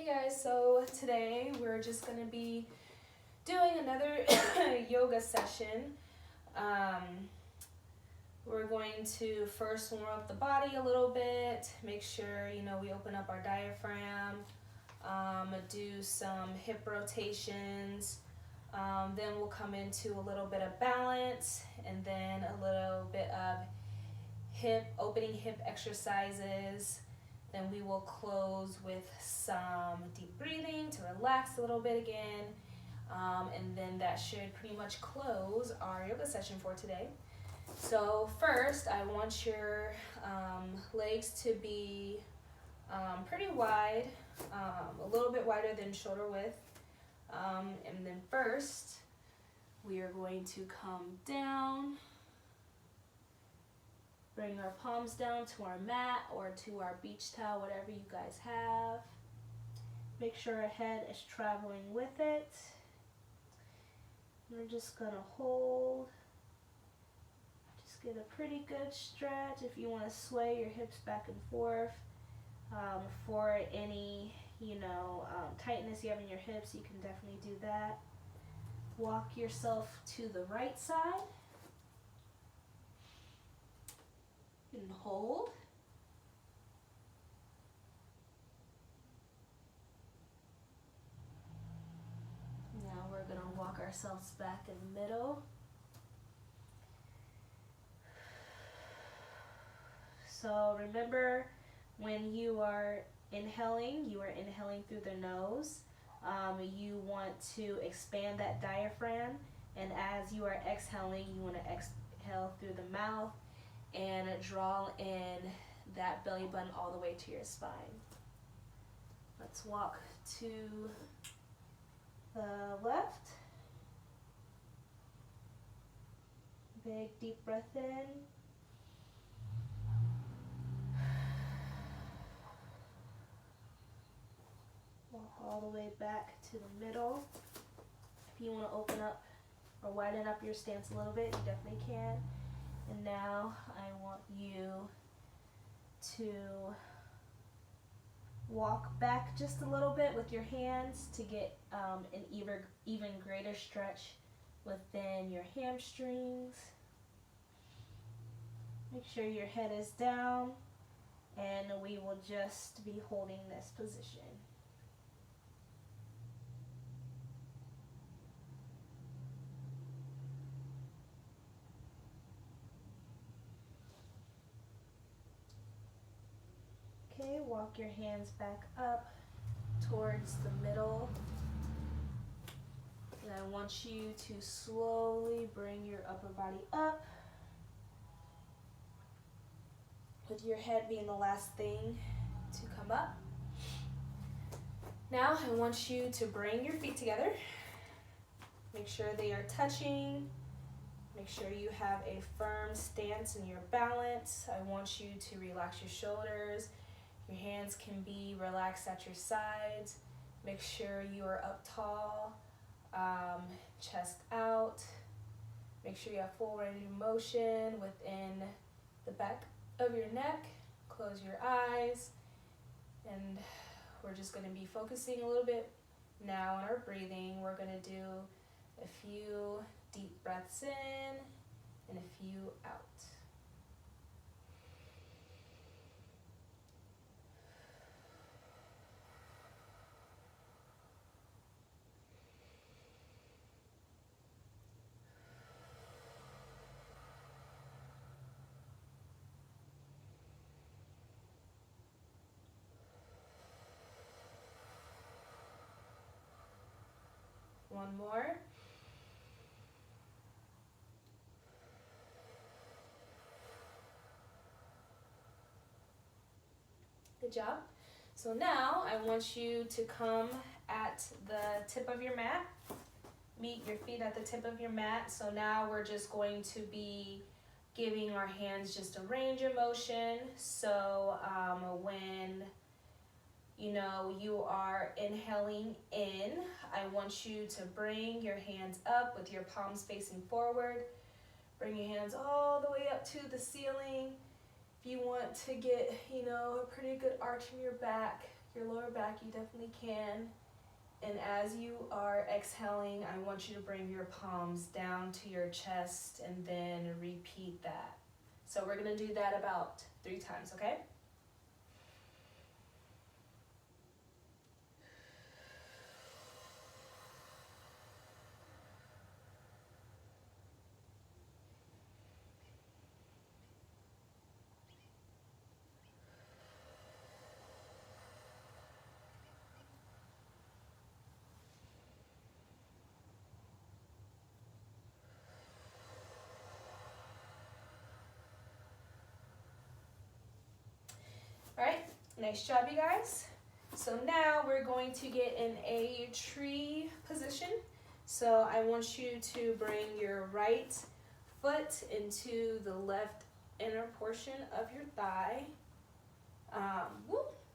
Guys, so today we're just going to be doing another yoga session. We're going to first warm up the body a little bit, make sure we open up our diaphragm, do some hip rotations, then we'll come into a little bit of balance and then a little bit of opening hip exercises. Then we will close with some deep breathing to relax a little bit again. And then that should pretty much close our yoga session for today. So first, I want your legs to be pretty wide, a little bit wider than shoulder width. And then first, we are going to come down. Bring our palms down to our mat or to our beach towel, whatever you guys have. Make sure our head is traveling with it. We're just gonna hold. Just get a pretty good stretch. If you want to sway your hips back and forth, for any tightness you have in your hips, you can definitely do that. Walk yourself to the right side. And hold. Now we're going to walk ourselves back in the middle. So remember, when you are inhaling, you are inhaling through the nose. You want to expand that diaphragm, and as you are exhaling, you want to exhale through the mouth and draw in that belly button all the way to your spine. Let's walk to the left. Big deep breath in. Walk all the way back to the middle. If you want to open up or widen up your stance a little bit, you definitely can. And now I want you to walk back just a little bit with your hands to get an even greater stretch within your hamstrings. Make sure your head is down, and we will just be holding this position. Okay, walk your hands back up towards the middle. And I want you to slowly bring your upper body up, with your head being the last thing to come up. Now I want you to bring your feet together. Make sure they are touching. Make sure you have a firm stance in your balance. I want you to relax your shoulders. Your hands can be relaxed at your sides. Make sure you are up tall, chest out. Make sure you have full range of motion within the back of your neck. Close your eyes. And we're just going to be focusing a little bit now on our breathing. We're going to do a few deep breaths in and a few out. One more. Good job. So now I want you to come at the tip of your mat. Meet your feet at the tip of your mat. So now we're just going to be giving our hands just a range of motion. So when you are inhaling in, I want you to bring your hands up with your palms facing forward. Bring your hands all the way up to the ceiling. If you want to get, a pretty good arch in your back, your lower back, you definitely can. And as you are exhaling, I want you to bring your palms down to your chest and then repeat that. So we're gonna do that about 3 times, okay? All right, nice job, you guys. So now we're going to get in a tree position. So I want you to bring your right foot into the left inner portion of your thigh.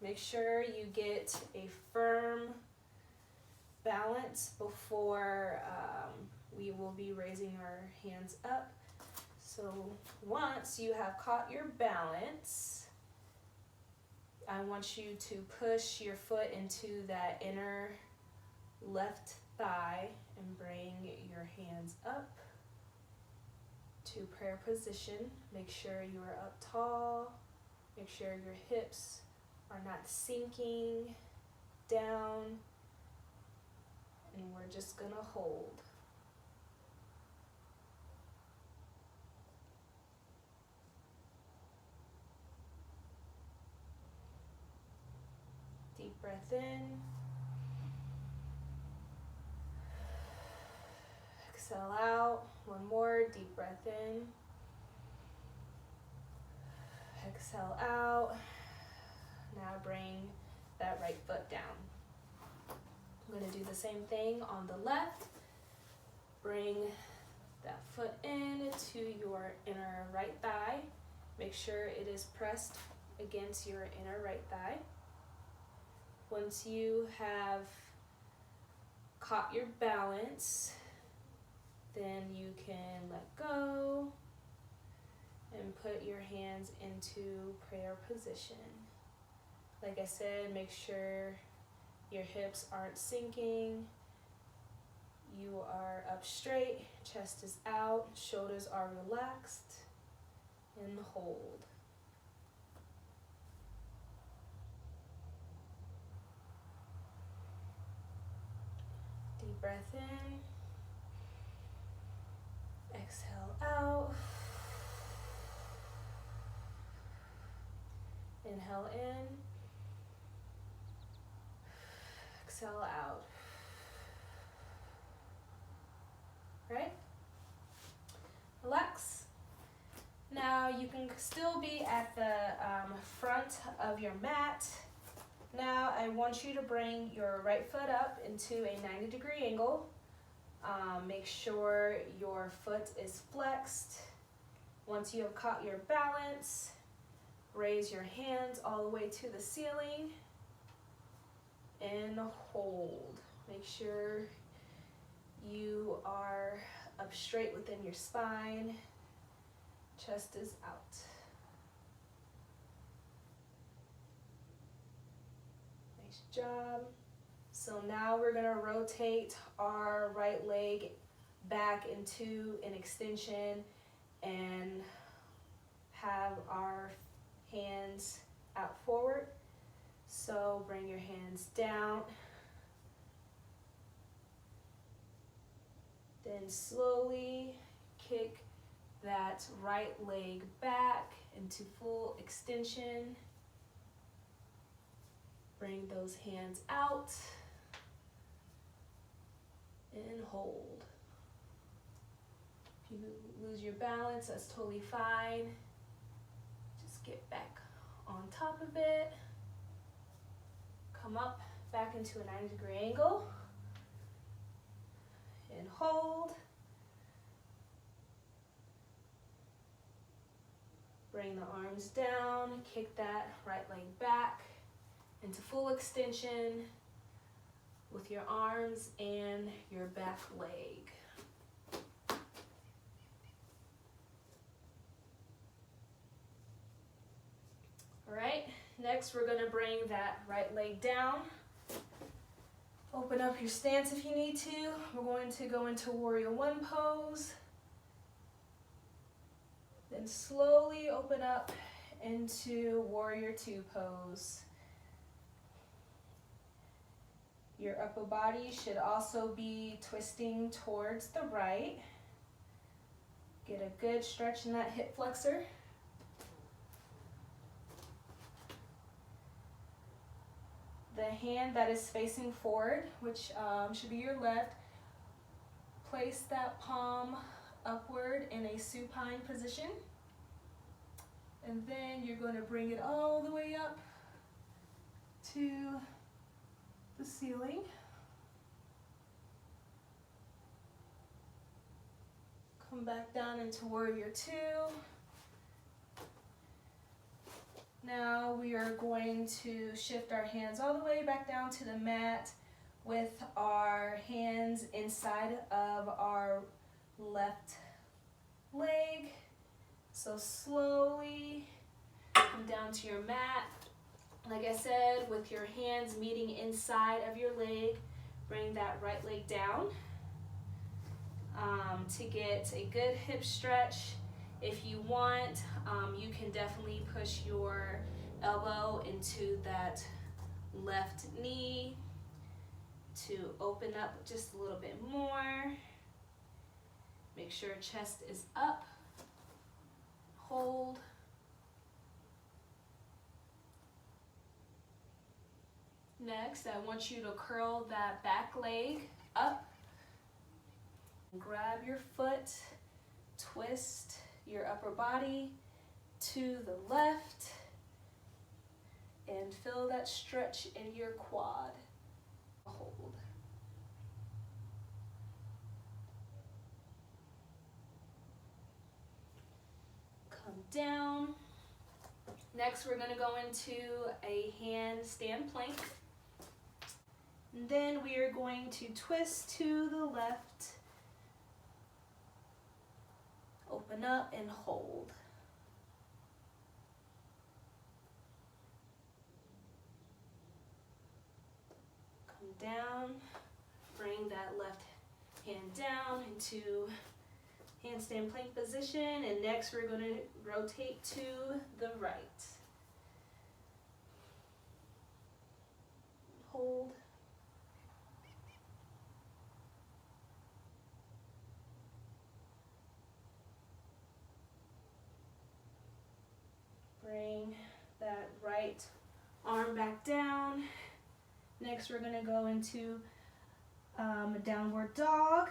Make sure you get a firm balance before we will be raising our hands up. So once you have caught your balance, I want you to push your foot into that inner left thigh and bring your hands up to prayer position. Make sure you are up tall. Make sure your hips are not sinking down. And we're just gonna hold. Deep breath in. Exhale out. One more. Deep breath in. Exhale out. Now bring that right foot down. I'm going to do the same thing on the left. Bring that foot in to your inner right thigh. Make sure it is pressed against your inner right thigh. Once you have caught your balance, then you can let go and put your hands into prayer position. Like I said, make sure your hips aren't sinking. You are up straight, chest is out, shoulders are relaxed, and hold. Deep breath in. Exhale out. Inhale in. Exhale out. Right? Relax. Now you can still be at the front of your mat. Now I want you to bring your right foot up into a 90-degree angle. Make sure your foot is flexed. Once you have caught your balance, raise your hands all the way to the ceiling and hold. Make sure you are up straight within your spine. Chest is out. Nice job. So now we're gonna rotate our right leg back into an extension and have our hands out forward. So bring your hands down. Then slowly kick that right leg back into full extension. Bring those hands out and hold. If you lose your balance, that's totally fine. Just get back on top of it. Come up back into a 90-degree angle and hold. Bring the arms down, kick that right leg back into full extension with your arms and your back leg. All right, next Next, we're gonna bring that right leg down. Open up your stance if you need to. We're going to go into Warrior One pose. Then slowly open up into Warrior Two pose. Your upper body should also be twisting towards the right. Get a good stretch in that hip flexor. The hand that is facing forward, which should be your left, place that palm upward in a supine position. And then you're going to bring it all the way up to the ceiling. Come back down into Warrior Two. Now we are going to shift our hands all the way back down to the mat with our hands inside of our left leg. So slowly come down to your mat. Like I said, with your hands meeting inside of your leg, bring that right leg down to get a good hip stretch. If you want, you can definitely push your elbow into that left knee to open up just a little bit more. Make sure chest is up. Hold. Next, I want you to curl that back leg up. Grab your foot, twist your upper body to the left, and feel that stretch in your quad. Hold. Come down. Next, we're going to go into a handstand plank. And then we are going to twist to the left, open up and hold. Come down, bring that left hand down into handstand plank position, and next we're going to rotate to the right. Hold. Bring that right arm back down. Next, we're going to go into a downward dog.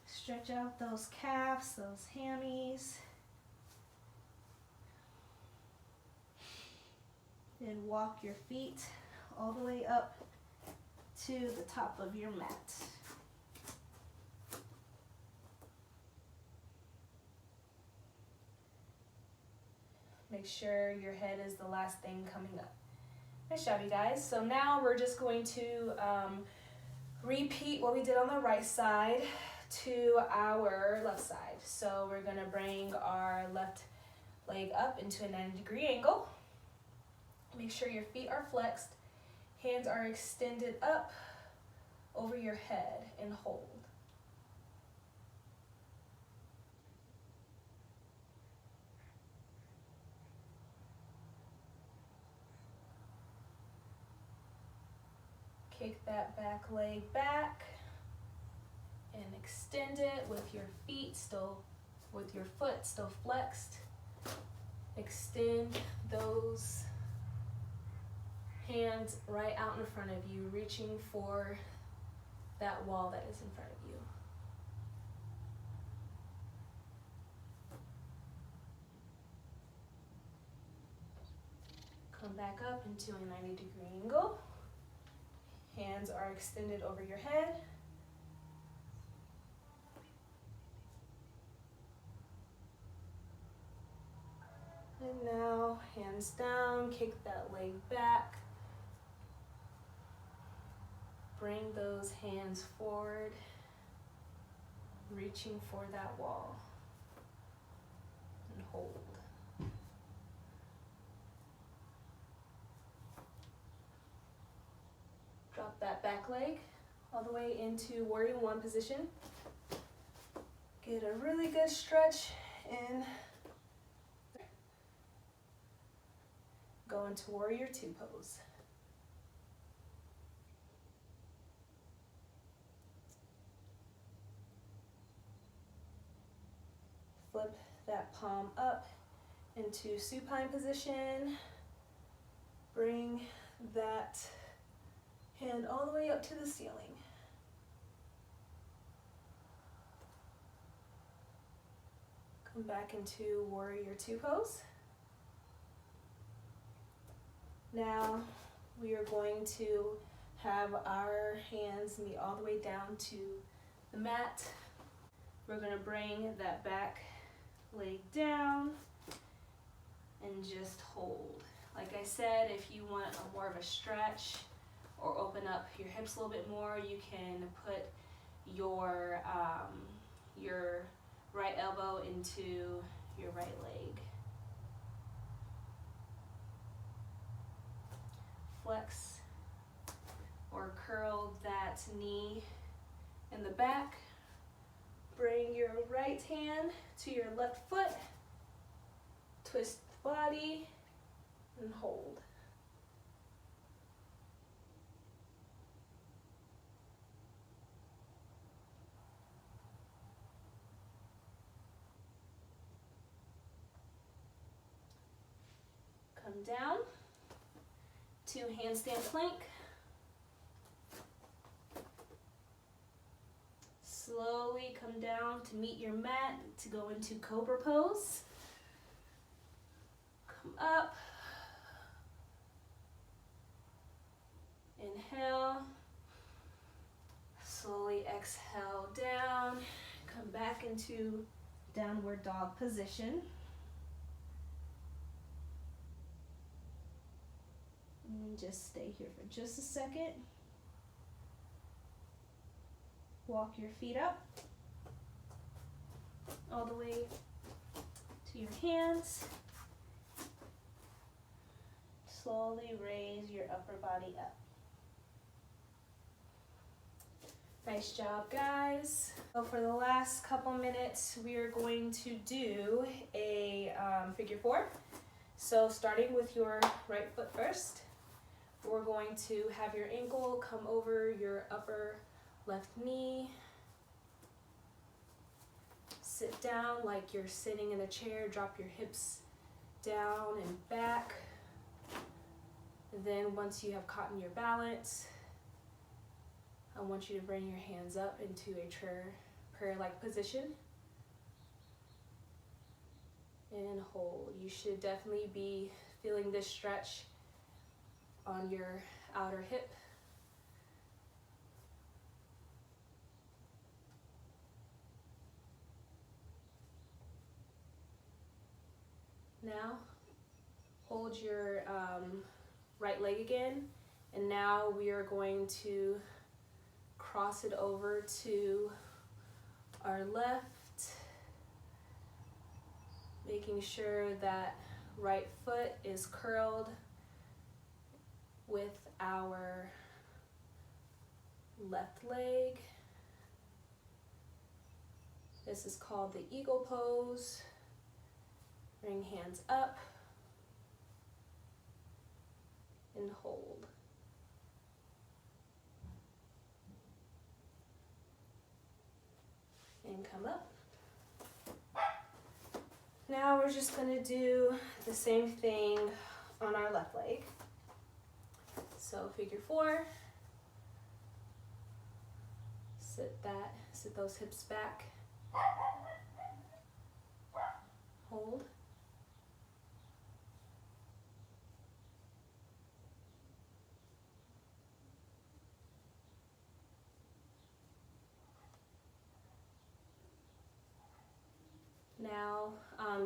Stretch out those calves, those hammies. Then walk your feet all the way up to the top of your mat. Make sure your head is the last thing coming up. Nice job, you guys. So now we're just going to repeat what we did on the right side to our left side. So we're gonna bring our left leg up into a 90-degree angle. Make sure your feet are flexed. Hands are extended up over your head and hold. Kick that back leg back and extend it with your feet still, with your foot still flexed. Extend those hands right out in front of you, reaching for that wall that is in front of you. Come back up into a 90-degree angle. Hands are extended over your head. And now, hands down, kick that leg back. Bring those hands forward, reaching for that wall. And hold. that back leg all the way into warrior one position. Get a really good stretch and go into warrior two pose. Flip that palm up into supine position. Bring that hand all the way up to the ceiling. Come back into warrior two pose. Now we are going to have our hands meet all the way down to the mat. We're going to bring that back leg down and just hold. Like I said, if you want more of a stretch or open up your hips a little bit more, you can put your right elbow into your right leg. Flex or curl that knee in the back. Bring your right hand to your left foot. Twist the body and hold. Come down to handstand plank. Slowly come down to meet your mat to go into cobra pose. Come up. Inhale. Slowly exhale down. Come back into downward dog position. And just stay here for just a second. Walk your feet up all the way to your hands. Slowly raise your upper body up. Nice job, guys. So for the last couple minutes, we are going to do a figure four. So starting with your right foot first, we're going to have your ankle come over your upper left knee. Sit down like you're sitting in a chair. Drop your hips down and back. And then once you have caught in your balance, I want you to bring your hands up into a prayer-like position. And hold. You should definitely be feeling this stretch on your outer hip. Now, hold your right leg again, and now we are going to cross it over to our left, making sure that right foot is curled with our left leg. This is called the eagle pose. Bring hands up and hold. And come up. Now we're just going to do the same thing on our left leg. So figure four. Sit those hips back. Hold. Now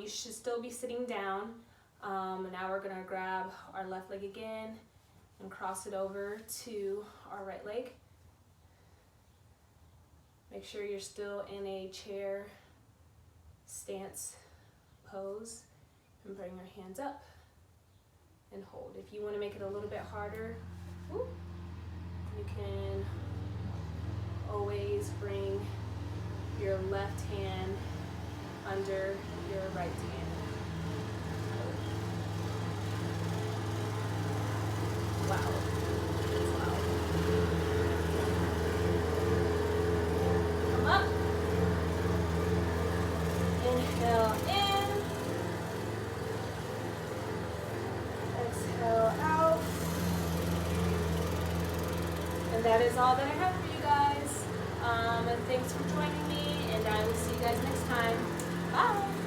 you should still be sitting down. Now we're going to grab our left leg again and cross it over to our right leg. Make sure you're still in a chair stance pose, and bring your hands up and hold. If you want to make it a little bit harder, You can always bring your left hand under your right hand. Wow. That's loud. Come up. Inhale in. Exhale out. And that is all that I have for you guys. And thanks for joining me, and I will see you guys next time. Bye.